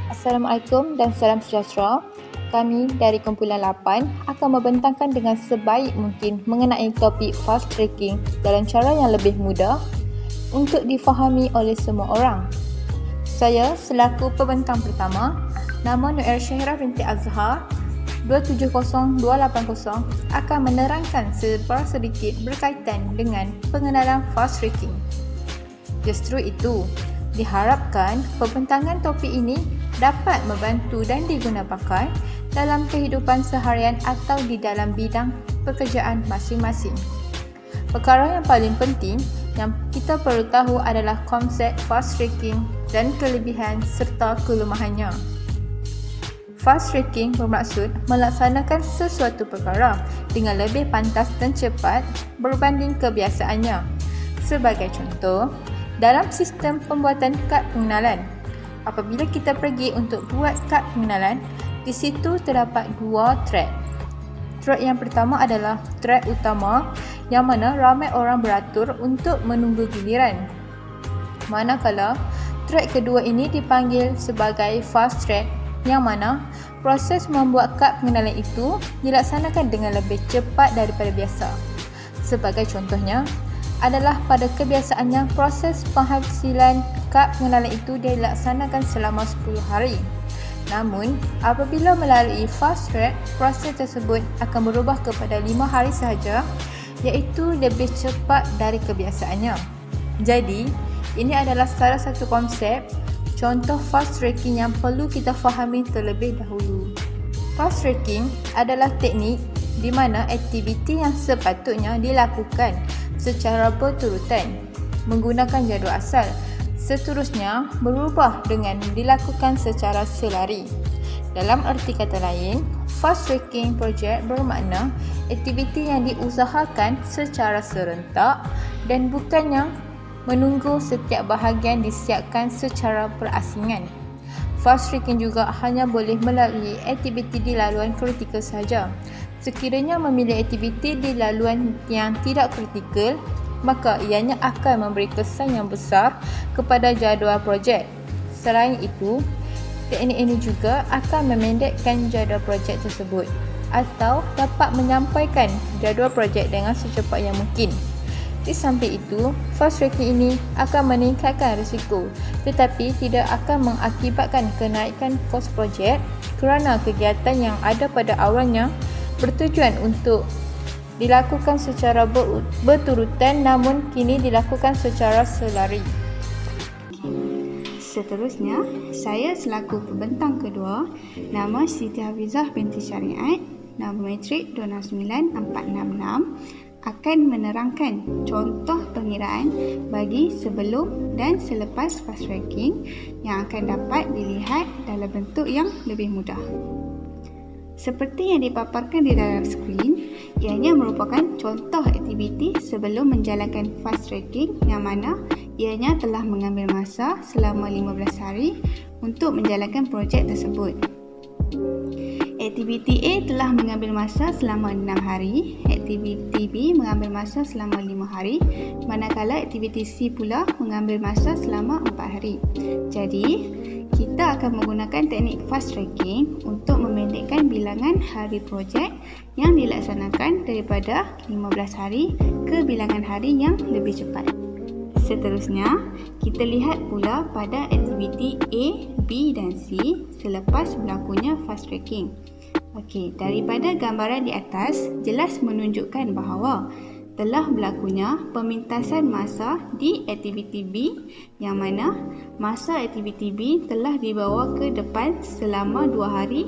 Assalamualaikum dan salam sejahtera. Kami dari Kumpulan 8 akan membentangkan dengan sebaik mungkin mengenai topik fast tracking dalam cara yang lebih mudah untuk difahami oleh semua orang. Saya selaku pembentang pertama, nama Noel Syahira binti Azhar 270280 akan menerangkan sedikit berkaitan dengan pengenalan fast tracking. Justru itu, diharapkan pembentangan topik ini dapat membantu dan diguna pakai dalam kehidupan seharian atau di dalam bidang pekerjaan masing-masing. Perkara yang paling penting yang kita perlu tahu adalah konsep fast tracking dan kelebihan serta kelemahannya. Fast tracking bermaksud melaksanakan sesuatu perkara dengan lebih pantas dan cepat berbanding kebiasaannya. Sebagai contoh, dalam sistem pembuatan kad pengenalan, apabila kita pergi untuk buat kad pengenalan, di situ terdapat dua track. Track yang pertama adalah track utama yang mana ramai orang beratur untuk menunggu giliran. Manakala track kedua ini dipanggil sebagai fast track yang mana proses membuat kad pengenalan itu dilaksanakan dengan lebih cepat daripada biasa. Sebagai contohnya adalah pada kebiasaannya proses penghasilan kad pengenalan itu dilaksanakan selama 10 hari. Namun, apabila melalui fast track, proses tersebut akan berubah kepada 5 hari sahaja, iaitu lebih cepat dari kebiasaannya. Jadi, ini adalah salah satu konsep contoh fast tracking yang perlu kita fahami terlebih dahulu. Fast tracking adalah teknik di mana aktiviti yang sepatutnya dilakukan secara berturutan menggunakan jadual asal seterusnya berubah dengan dilakukan secara selari. Dalam erti kata lain, fast tracking project bermakna aktiviti yang diusahakan secara serentak dan bukannya menunggu setiap bahagian disiapkan secara berasingan. Fast tracking juga hanya boleh melalui aktiviti di laluan kritikal sahaja. Sekiranya memilih aktiviti di laluan yang tidak kritikal, maka ianya akan memberi kesan yang besar kepada jadual projek. Selain itu, teknik ini juga akan memendekkan jadual projek tersebut atau dapat menyampaikan jadual projek dengan secepat yang mungkin. Di samping itu, fast tracking ini akan meningkatkan risiko tetapi tidak akan mengakibatkan kenaikan kos projek kerana kegiatan yang ada pada awalnya bertujuan untuk dilakukan secara berturutan namun kini dilakukan secara selari. Seterusnya, saya selaku pembentang kedua, nama Siti Hafizah binti Syariat, nombor matrik 299466, akan menerangkan contoh pengiraan bagi sebelum dan selepas fast tracking yang akan dapat dilihat dalam bentuk yang lebih mudah. Seperti yang dipaparkan di dalam skrin, ianya merupakan contoh aktiviti sebelum menjalankan fast tracking yang mana ianya telah mengambil masa selama 15 hari untuk menjalankan projek tersebut. Aktiviti A telah mengambil masa selama 6 hari, aktiviti B mengambil masa selama 5 hari, manakala aktiviti C pula mengambil masa selama 4 hari. Jadi, kita akan menggunakan teknik fast tracking untuk memendekkan bilangan hari projek yang dilaksanakan daripada 15 hari ke bilangan hari yang lebih cepat. Seterusnya, kita lihat pula pada aktiviti A, B dan C selepas berlakunya fast tracking. Okey, daripada gambaran di atas jelas menunjukkan bahawa telah berlakunya pemintasan masa di aktiviti B yang mana masa aktiviti B telah dibawa ke depan selama 2 hari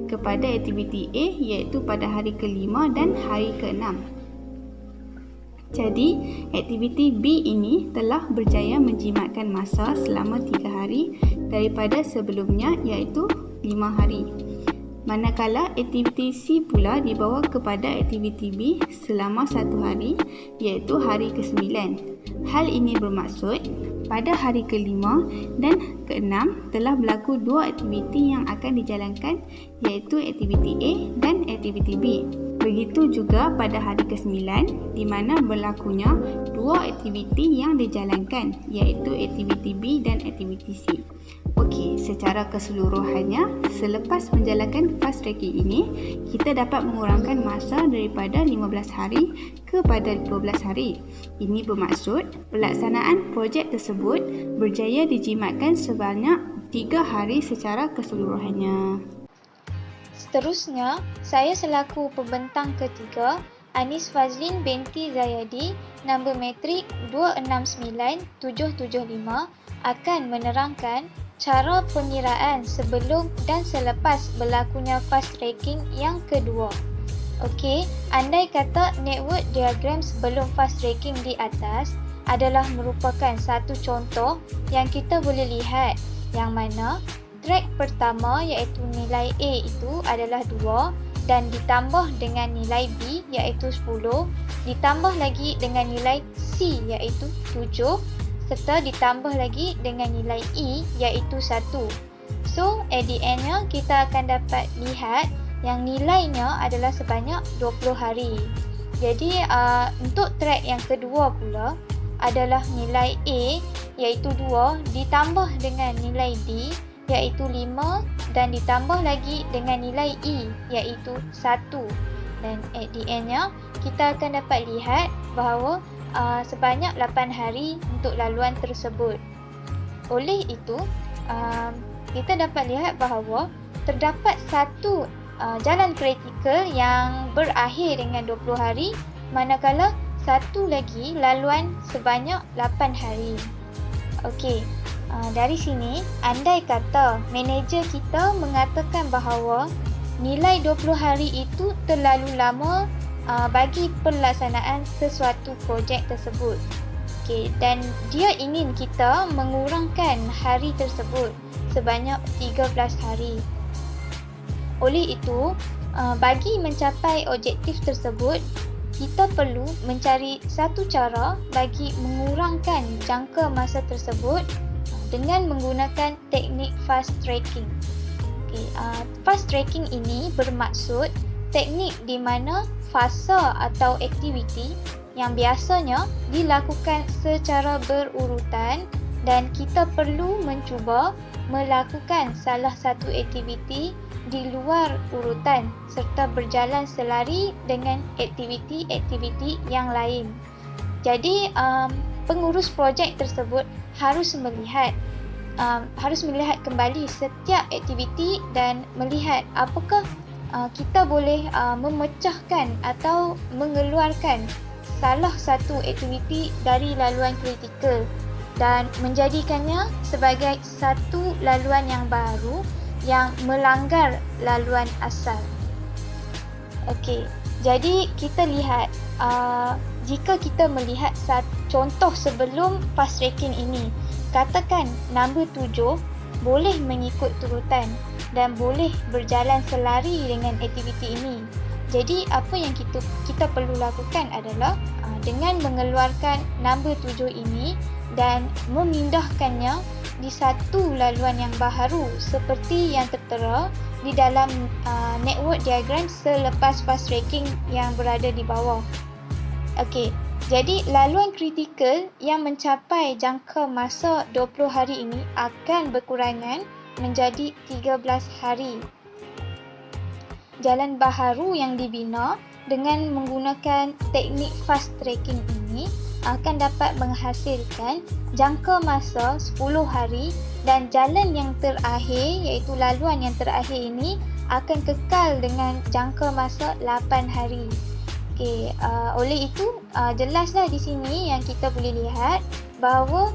kepada aktiviti A iaitu pada hari ke-5 dan hari ke-6. Jadi, aktiviti B ini telah berjaya menjimatkan masa selama 3 hari daripada sebelumnya iaitu 5 hari. Manakala aktiviti C pula dibawa kepada aktiviti B selama 1 hari iaitu hari ke-9. Hal ini bermaksud pada hari ke-5 dan ke-6 telah berlaku 2 aktiviti yang akan dijalankan iaitu aktiviti A dan aktiviti B. Begitu juga pada hari ke-9 di mana berlakunya 2 aktiviti yang dijalankan iaitu aktiviti B dan aktiviti C. Okey, secara keseluruhannya, selepas menjalankan fast tracking ini, kita dapat mengurangkan masa daripada 15 hari kepada 12 hari. Ini bermaksud pelaksanaan projek tersebut berjaya dijimatkan sebanyak 3 hari secara keseluruhannya. Seterusnya, saya selaku pembentang ketiga, Anis Fazlin binti Zayadi, nombor matrik 269775, akan menerangkan cara pengiraan sebelum dan selepas berlakunya fast tracking yang kedua. Okey, andai kata network diagram sebelum fast tracking di atas adalah merupakan satu contoh yang kita boleh lihat, yang mana track pertama iaitu nilai A itu adalah 2 dan ditambah dengan nilai B iaitu 10, ditambah lagi dengan nilai C iaitu 7, serta ditambah lagi dengan nilai E iaitu 1. So, at the end-nya kita akan dapat lihat yang nilainya adalah sebanyak 20 hari. Jadi, untuk track yang kedua pula adalah nilai A iaitu 2 ditambah dengan nilai D iaitu 5 dan ditambah lagi dengan nilai E iaitu 1. Dan at the end-nya kita akan dapat lihat bahawa sebanyak 8 hari untuk laluan tersebut. Oleh itu, kita dapat lihat bahawa terdapat satu jalan kritikal yang berakhir dengan 20 hari, manakala satu lagi laluan sebanyak 8 hari. Okey, dari sini, andai kata manager kita mengatakan bahawa nilai 20 hari itu terlalu lama bagi pelaksanaan sesuatu projek tersebut. Okey, dan dia ingin kita mengurangkan hari tersebut sebanyak 13 hari. Oleh itu, bagi mencapai objektif tersebut, kita perlu mencari satu cara bagi mengurangkan jangka masa tersebut dengan menggunakan teknik fast tracking. Okay, fast tracking ini bermaksud teknik di mana fasa atau aktiviti yang biasanya dilakukan secara berurutan dan kita perlu mencuba melakukan salah satu aktiviti di luar urutan serta berjalan selari dengan aktiviti-aktiviti yang lain. Jadi, pengurus projek tersebut harus melihat kembali setiap aktiviti dan melihat apakah kita boleh memecahkan atau mengeluarkan salah satu aktiviti dari laluan kritikal dan menjadikannya sebagai satu laluan yang baru yang melanggar laluan asal. Okey, jadi kita lihat jika kita melihat contoh sebelum fast tracking ini, katakan nombor 7 boleh mengikut turutan dan boleh berjalan selari dengan aktiviti ini. Jadi apa yang kita perlu lakukan adalah dengan mengeluarkan nombor 7 ini dan memindahkannya di satu laluan yang baharu seperti yang tertera di dalam network diagram selepas fast tracking yang berada di bawah. Okey, jadi laluan kritikal yang mencapai jangka masa 20 hari ini akan berkurangan menjadi 13 hari. Jalan baharu yang dibina dengan menggunakan teknik fast tracking ini akan dapat menghasilkan jangka masa 10 hari dan jalan yang terakhir iaitu laluan yang terakhir ini akan kekal dengan jangka masa 8 hari. Okey, oleh itu jelaslah di sini yang kita boleh lihat bahawa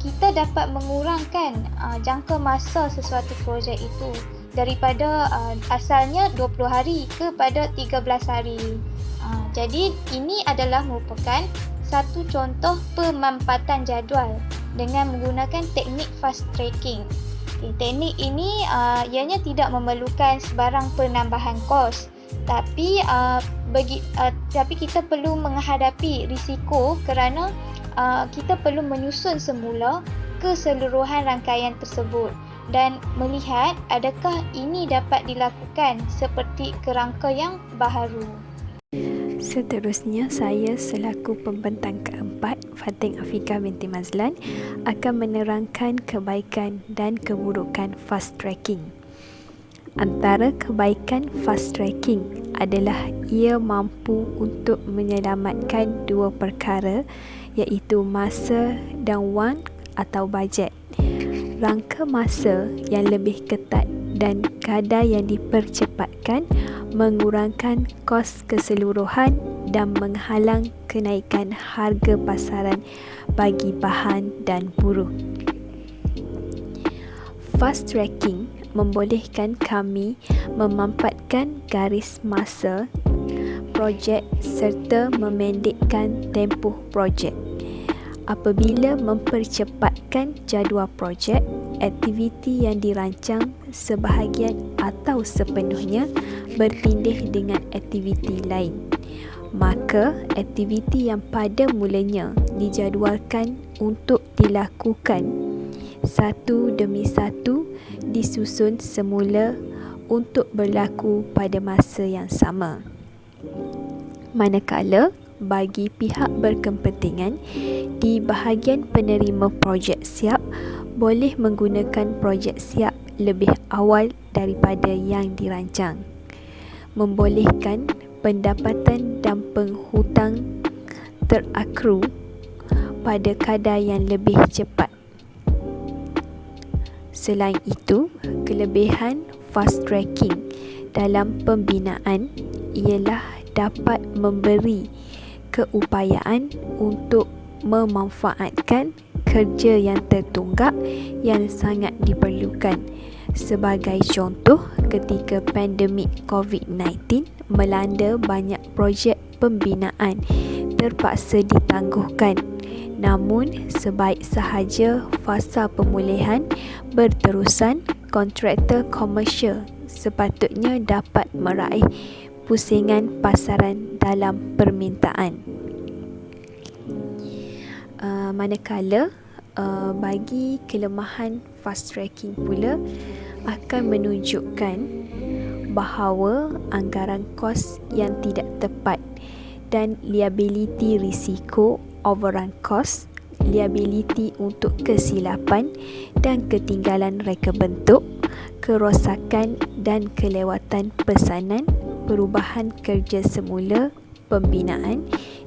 kita dapat mengurangkan jangka masa sesuatu projek itu daripada asalnya 20 hari kepada 13 hari. Jadi ini adalah merupakan satu contoh pemampatan jadual dengan menggunakan teknik fast tracking. Teknik ini ianya tidak memerlukan sebarang penambahan kos, tapi kita perlu menghadapi risiko kerana kita perlu menyusun semula keseluruhan rangkaian tersebut dan melihat adakah ini dapat dilakukan seperti kerangka yang baharu. Seterusnya, saya selaku pembentang keempat, Fatin Afiqah binti Mazlan akan menerangkan kebaikan dan keburukan fast tracking. Antara kebaikan fast tracking adalah ia mampu untuk menyelamatkan dua perkara, iaitu masa dan wang atau bajet. Rangka masa yang lebih ketat dan kadar yang dipercepatkan mengurangkan kos keseluruhan dan menghalang kenaikan harga pasaran bagi bahan dan buruh. Fast tracking membolehkan kami memampatkan garis masa projek serta memendekkan tempoh projek. Apabila mempercepatkan jadual projek, aktiviti yang dirancang sebahagian atau sepenuhnya bertindih dengan aktiviti lain, maka aktiviti yang pada mulanya dijadualkan untuk dilakukan satu demi satu disusun semula untuk berlaku pada masa yang sama. Manakala bagi pihak berkepentingan di bahagian penerima projek siap boleh menggunakan projek siap lebih awal daripada yang dirancang, membolehkan pendapatan dan penghutang terakru pada kadar yang lebih cepat. Selain itu, kelebihan fast tracking dalam pembinaan ialah dapat memberi keupayaan untuk memanfaatkan kerja yang tertunggak yang sangat diperlukan. Sebagai contoh, ketika pandemik COVID-19 melanda, banyak projek pembinaan terpaksa ditangguhkan. Namun, sebaik sahaja fasa pemulihan berterusan, kontraktor komersial sepatutnya dapat meraih pusingan pasaran dalam permintaan. Manakala bagi kelemahan fast tracking pula akan menunjukkan bahawa anggaran kos yang tidak tepat dan liability risiko overrun cost, liability untuk kesilapan dan ketinggalan reka bentuk, kerosakan dan kelewatan pesanan, perubahan kerja semula, pembinaan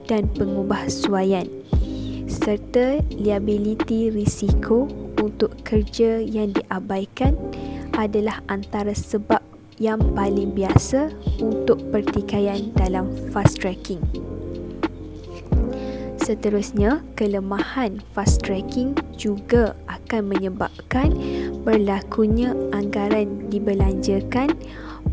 dan pengubahsuaian, serta liability risiko untuk kerja yang diabaikan adalah antara sebab yang paling biasa untuk pertikaian dalam fast tracking. Seterusnya, kelemahan fast tracking juga akan menyebabkan berlakunya anggaran dibelanjakan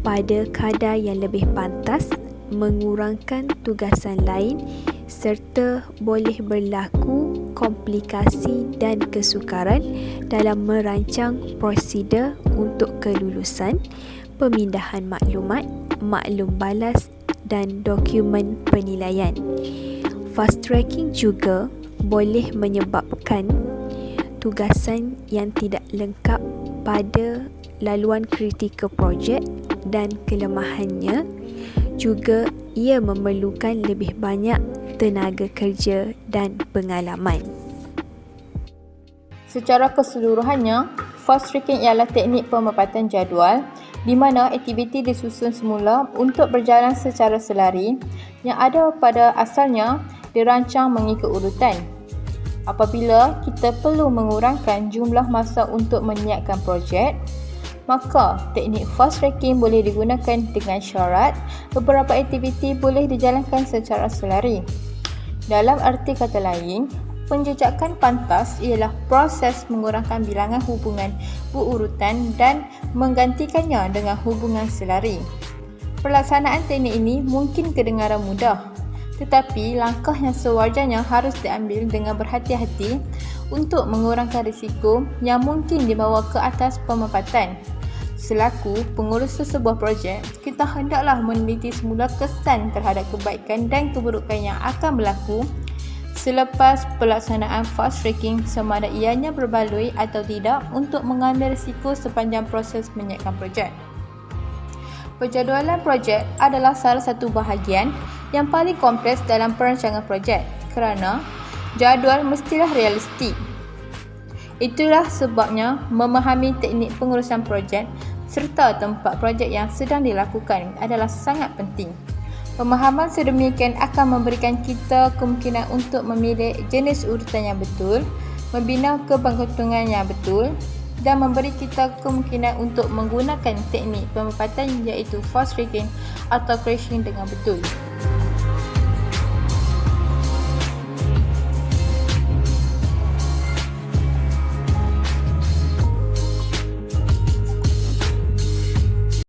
pada kadar yang lebih pantas, mengurangkan tugasan lain serta boleh berlaku komplikasi dan kesukaran dalam merancang prosedur untuk kelulusan, pemindahan maklumat, maklum balas dan dokumen penilaian. Fast tracking juga boleh menyebabkan tugasan yang tidak lengkap pada laluan kritikal projek, dan kelemahannya juga ia memerlukan lebih banyak tenaga kerja dan pengalaman. Secara keseluruhannya, fast tracking ialah teknik pemepatan jadual di mana aktiviti disusun semula untuk berjalan secara selari yang ada pada asalnya dirancang mengikut urutan. Apabila kita perlu mengurangkan jumlah masa untuk menyiapkan projek, maka teknik fast tracking boleh digunakan dengan syarat beberapa aktiviti boleh dijalankan secara selari. Dalam arti kata lain, penjejakan pantas ialah proses mengurangkan bilangan hubungan berurutan dan menggantikannya dengan hubungan selari. Pelaksanaan teknik ini mungkin kedengaran mudah, tetapi langkah yang sewajarnya harus diambil dengan berhati-hati untuk mengurangkan risiko yang mungkin dibawa ke atas pemepatan. Selaku pengurus sesebuah projek, kita hendaklah meneliti semula kesan terhadap kebaikan dan keburukan yang akan berlaku selepas pelaksanaan fast tracking, sama ada ianya berbaloi atau tidak, untuk mengambil risiko sepanjang proses menyiapkan projek. Penjadualan projek adalah salah satu bahagian yang paling kompleks dalam perancangan projek kerana Jadual mestilah realistik. Itulah sebabnya memahami teknik pengurusan projek serta tempat projek yang sedang dilakukan adalah sangat penting. Pemahaman sedemikian akan memberikan kita kemungkinan untuk memilih jenis urutan yang betul, membina keberuntungan yang betul dan memberi kita kemungkinan untuk menggunakan teknik pemerpatan iaitu fast tracking atau crashing dengan betul.